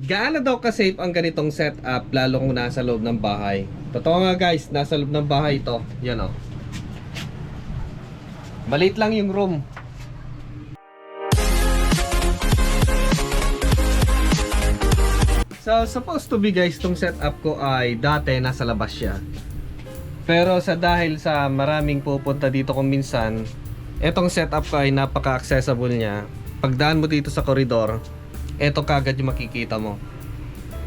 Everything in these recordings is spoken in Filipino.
Gaano daw ka-safe ang ganitong setup lalo kung nasa loob ng bahay? Totoo nga guys, nasa loob ng bahay ito. Yan o. Maliit lang yung room. So supposed to be guys, tong setup ko ay dati nasa labas siya. Pero dahil sa maraming pupunta dito kung minsan, etong setup ko ay napaka-accessible niya. Pagdaan mo dito sa koridor, eto kagad yung makikita mo.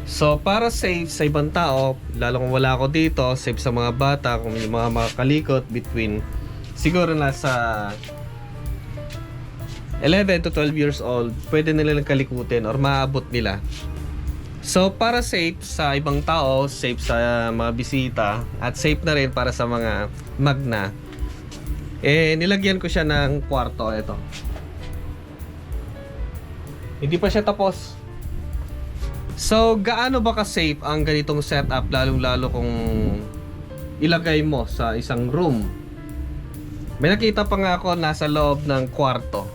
So para safe sa ibang tao, lalo kung wala ako dito, safe sa mga bata, kung yung mga makakalikot between siguro nasa 11 to 12 years old, pwede nila kalikutin or maaabot nila. So para safe sa ibang tao, safe sa mga bisita, at safe na rin para sa mga magna, nilagyan ko siya ng kwarto. Ito, hindi pa siya tapos. So gaano ba ka-safe ang ganitong setup, lalong-lalo kung ilagay mo sa isang room? May nakita pa nga ako nasa loob ng kwarto.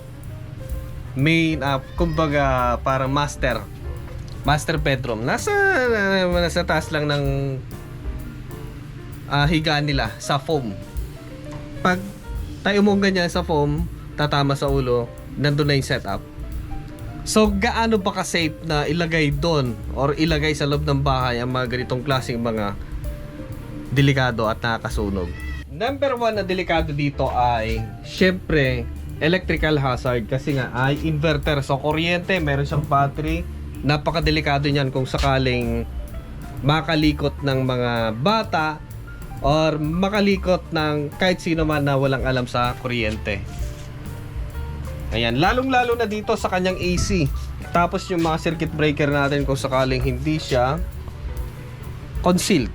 Main kumbaga parang master bedroom. Nasa taas lang ng higaan nila sa foam. Pag tayo mo ganyan sa foam, tatama sa ulo, nandun na yung setup. So gaano ba ka-safe na ilagay doon or ilagay sa loob ng bahay ang mga ganitong klaseng mga delikado at nakakasunog? Number 1 na delikado dito ay syempre electrical hazard, kasi nga ay inverter. So kuryente, meron siyang battery. Napakadelikado niyan kung sakaling makalikot ng mga bata or makalikot ng kahit sino man na walang alam sa kuryente. Ayan, lalong-lalo na dito sa kanyang AC. Tapos yung mga circuit breaker natin kung sakaling hindi siya concealed.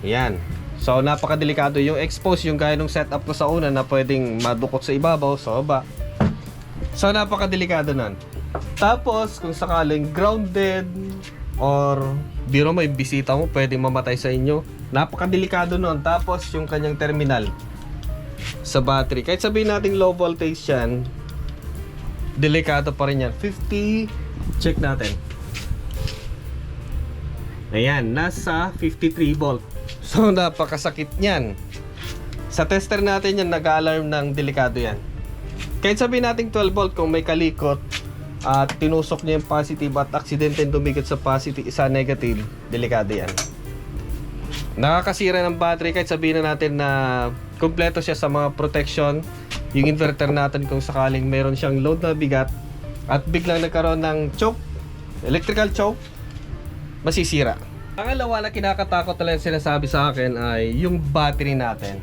Ayan. So napakadelikado yung expose, yung gaya ng setup ko sa una na pwedeng madukot sa ibabaw, sa baba. So napakadelikado nun. Tapos kung sakaling grounded or biro mo yung bisita mo pwedeng mamatay sa inyo, napakadelikado nun. Tapos yung kanyang terminal sa battery, kahit sabihin natin low voltage yan, delikado pa rin yan. 50, check natin. Ayan, nasa 53 volt. So napakasakit niyan. Sa tester natin yan, nag-alarm ng delikado yan. Kahit sabihin natin 12 volt, kung may kalikot at tinusok niya yung positive at aksidente dumikit sa positive, isa negative, delikado yan. Nakakasira ng battery, kahit sabihin na natin na kompleto siya sa mga protection. Yung inverter natin, kung sakaling meron siyang load na bigat at biglang nagkaroon ng choke, electrical choke, masisira. Pangalawa na kinakatakot talaga sinasabi sa akin ay yung battery natin.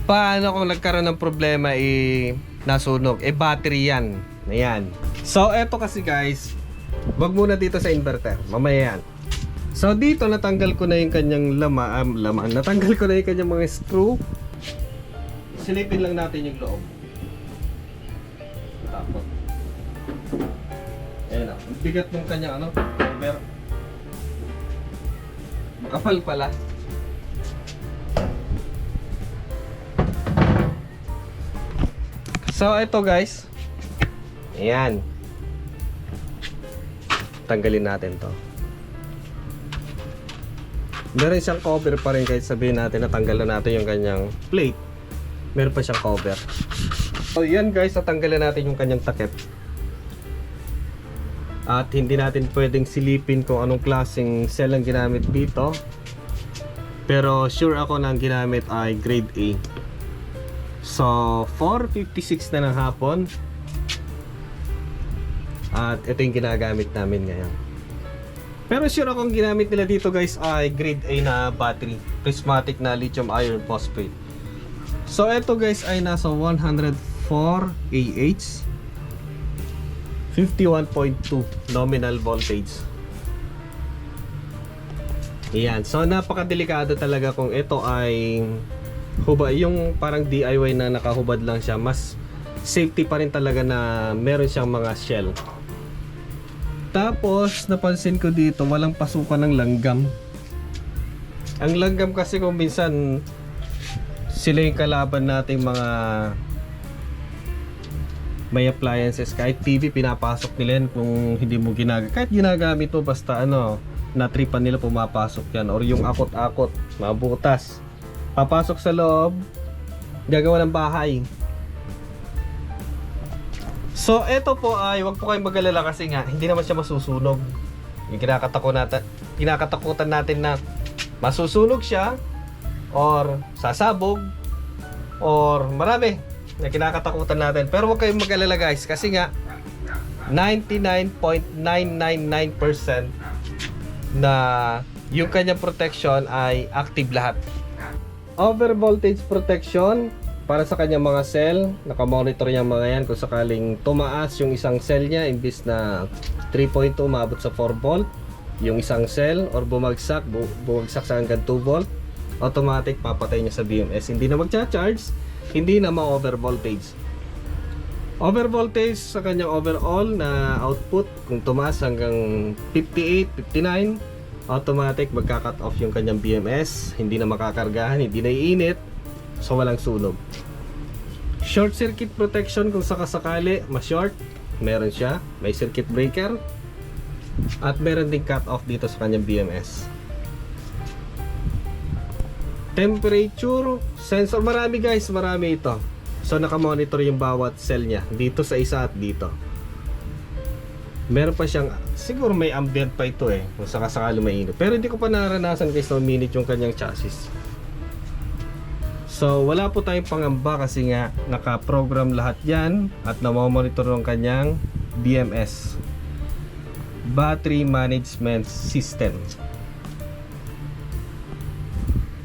Paano kung nagkaroon ng problema nasunog? Battery yan. Ayan. So eto kasi guys, wag muna dito sa inverter, mamaya yan. So dito natanggal ko na yung kanyang laman, natanggal ko na yung kanyang mga screw. Silipin lang natin yung loob. Tapos ayan na, bigat ng kanyang cover. Makapal pala. So ito guys, ayan, tanggalin natin to. Meron siyang cover pa rin, kahit sabihin natin na tanggalan natin yung kanyang plate, meron pa siyang cover. So yan guys, natanggalan natin yung kanyang takip. At hindi natin pwedeng silipin kung anong klaseng cell ang ginamit dito, pero sure ako na ang ginamit ay grade A. So 4:56 na ng hapon, at ito yung ginagamit namin ngayon. Pero sure akong ginamit nila dito guys ay grade A na battery, prismatic na lithium iron phosphate. So ito guys ay nasa 104 AH, 51.2 nominal voltage. Ayan, so napakadelikado talaga kung ito ay yung parang DIY na nakahubad lang siya. Mas safety pa rin talaga na meron siyang mga shell. Tapos napansin ko dito walang pasukan ng langgam. Ang langgam kasi kung minsan sila yung kalaban nating may appliances, kahit TV pinapasok nila yan kung hindi mo ginagamit. Kahit ginagamit mo, basta ano, natripan nila pumapasok yan. Or yung akot-akot, mabutas, papasok sa loob, gagawa ng bahay. So eto po ay, wag po kayong mag-alala kasi nga hindi naman siya masusunog. Yung kinakatakutan natin na masusunog siya, or sasabog, or marami na kinakatakutan natin. Pero huwag kayong mag-alala guys, kasi nga 99.999% na yung kanyang protection ay active lahat. Over voltage protection para sa kanyang mga cell, nakamonitor niya mga yan kung sakaling tumaas yung isang cell niya, imbis na 3.2 maabot sa 4 volt yung isang cell, or bumagsak sa hanggang 2 volt, automatic papatay niya sa BMS. Hindi na magcha-charge, hindi na ma-over voltage. Over voltage sa kanyang overall na output, kung tumaas hanggang 58, 59, automatic magka-cut off yung kanyang BMS, hindi na makakargahan, hindi na iinit, so walang sunog. Short circuit protection, kung sakasakali ma-short, meron siya, may circuit breaker, at meron ding cut off dito sa kanyang BMS. Temperature sensor, marami guys, marami ito. So nakamonitor yung bawat cell niya, dito sa isa at dito. Meron pa siyang, siguro may ambient pa ito kung sakasakali mainit. Pero hindi ko pa naranasan guys na minute yung kanyang chassis. So wala po tayong pangamba kasi nga naka-program lahat yan at namomonitor yung kanyang BMS, Battery Management System.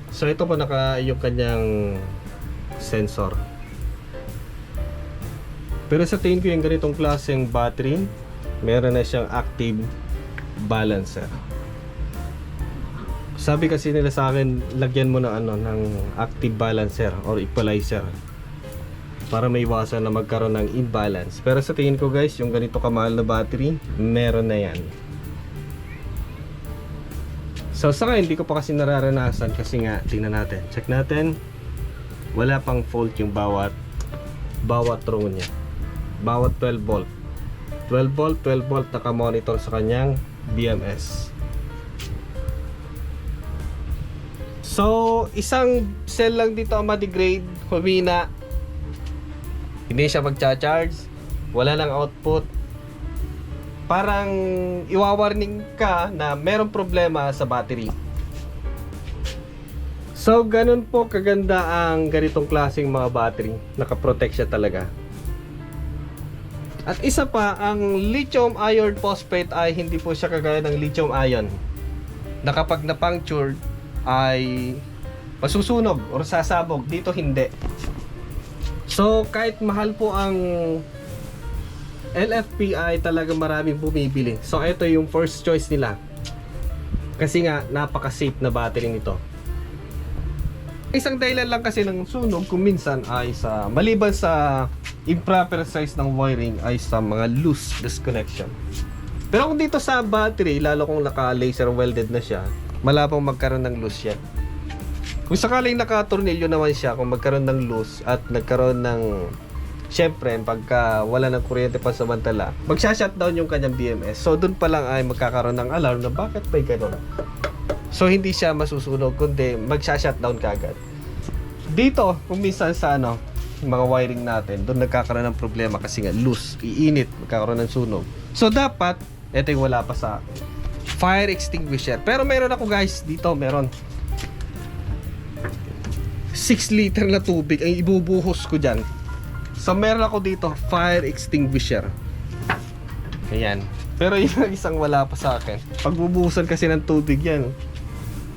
So ito po yung kanyang sensor. Pero sa tingin ko yung ganitong klaseng battery, meron na siyang active balancer. Sabi kasi nila sa akin, lagyan mo ng ng active balancer or equalizer para may iwasan na magkaroon ng imbalance. Pero sa tingin ko guys, yung ganito kamahal na battery, meron na yan. So sa akin, hindi ko pa kasi nararanasan kasi nga, tingnan natin, check natin, wala pang fault yung bawat row niya. Bawat 12 volt 12 volt, 12 volt naka-monitor sa kanyang BMS. So isang cell lang dito ang ma-degrade, humina, hindi siya magcha-charge, wala nang output, parang iwawarning ka na merong problema sa battery. So ganun po kaganda ang ganitong klaseng mga battery, nakaprotect siya talaga. At isa pa, ang lithium iron phosphate ay hindi po siya kagaya ng lithium ion na kapag na-punctured ay masusunog or sasabog. Dito hindi. So kahit mahal po ang LFP ay talagang maraming bumibili. So ito yung first choice nila kasi nga napaka-safe na battery nito. Isang dahilan lang kasi ng sunog kung minsan ay sa maliban sa improper size ng wiring ay sa mga loose disconnection. Pero kung dito sa battery, lalo kung naka laser welded na siya, malapang magkaroon ng loose yan. Kung sakaling naka-tornilyo naman siya, kung magkaroon ng loose at nagkaroon ng, syempre pagka wala ng kuryente pansamantala, magsha-shutdown yung kanyang BMS. So dun pa lang ay magkakaroon ng alarm na bakit may ganun. So hindi siya masusunog kundi magsha-shutdown kagad. Dito kung minsan sa mga wiring natin, doon nagkakaroon ng problema kasi nga loose, iinit, magkakaroon ng sunog. So dapat ito yung wala pa sa fire extinguisher. Pero meron ako guys, dito meron 6 liter na tubig ang ibubuhos ko dyan. So meron ako dito fire extinguisher. Ayan. Pero yung isang wala pa sa akin. Pagbubuhusan kasi ng tubig yan,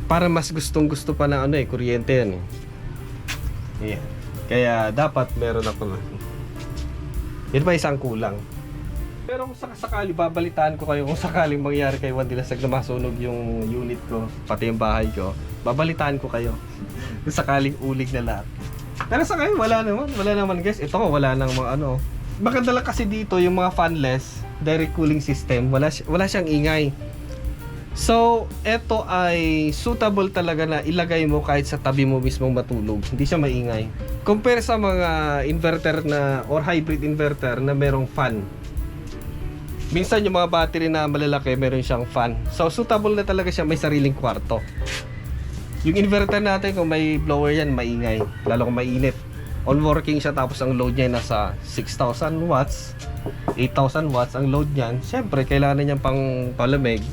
para mas gustong gusto pa ng kuryente yan. Ayan. Kaya dapat meron ako. Yun pa isang kulang. Pero kung sakali babalitaan ko kayo kung sakaling mangyari kay Juan Dilasag na masunog yung unit ko, pati yung bahay ko, babalitaan ko kayo. Kung sakaling ulig na lahat. Pero sa ngayon wala naman guys. Ito ko wala nang mga maganda lang kasi dito yung mga fanless direct cooling system, wala siyang ingay. So ito ay suitable talaga na ilagay mo kahit sa tabi mo mismong matulog, hindi siya maingay. Compare sa mga inverter na or hybrid inverter na merong fan. Minsan yung mga battery na malalaki meron siyang fan. So suitable na talaga siya may sariling kwarto. Yung inverter natin kung may blower yan, maingay, lalo kung mainit. On working siya tapos ang load niya nasa 6,000 watts, 8,000 watts ang load niyan. Syempre kailangan niyang pang palamig.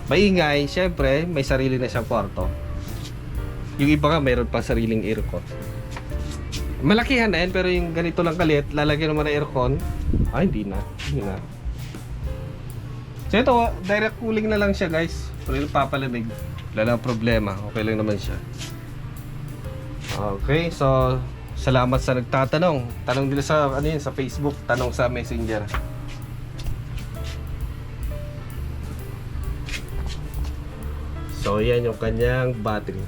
Maingay, syempre may sarili na siyang kwarto. Yung iba nga mayroon pa sariling aircon. Malakihan na yan, pero yung ganito lang kalit, lalagyan naman ng aircon. Ay, hindi na. So ito, direct cooling na lang siya guys. Pero yung papalamig, wala lang problema. Okay lang naman siya. Okay, so salamat sa nagtatanong. Tanong nila sa ano yun, sa Facebook, tanong sa Messenger. So yan yung kanyang battery.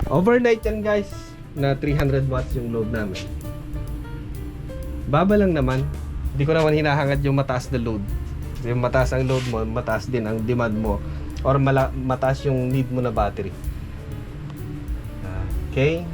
Overnight yan guys, na 300 watts yung load namin. Baba lang naman. Hindi ko naman hinahangad yung mataas na load. Yung mataas ang load mo, mataas din ang demand mo. Or mataas yung need mo na battery. Okay.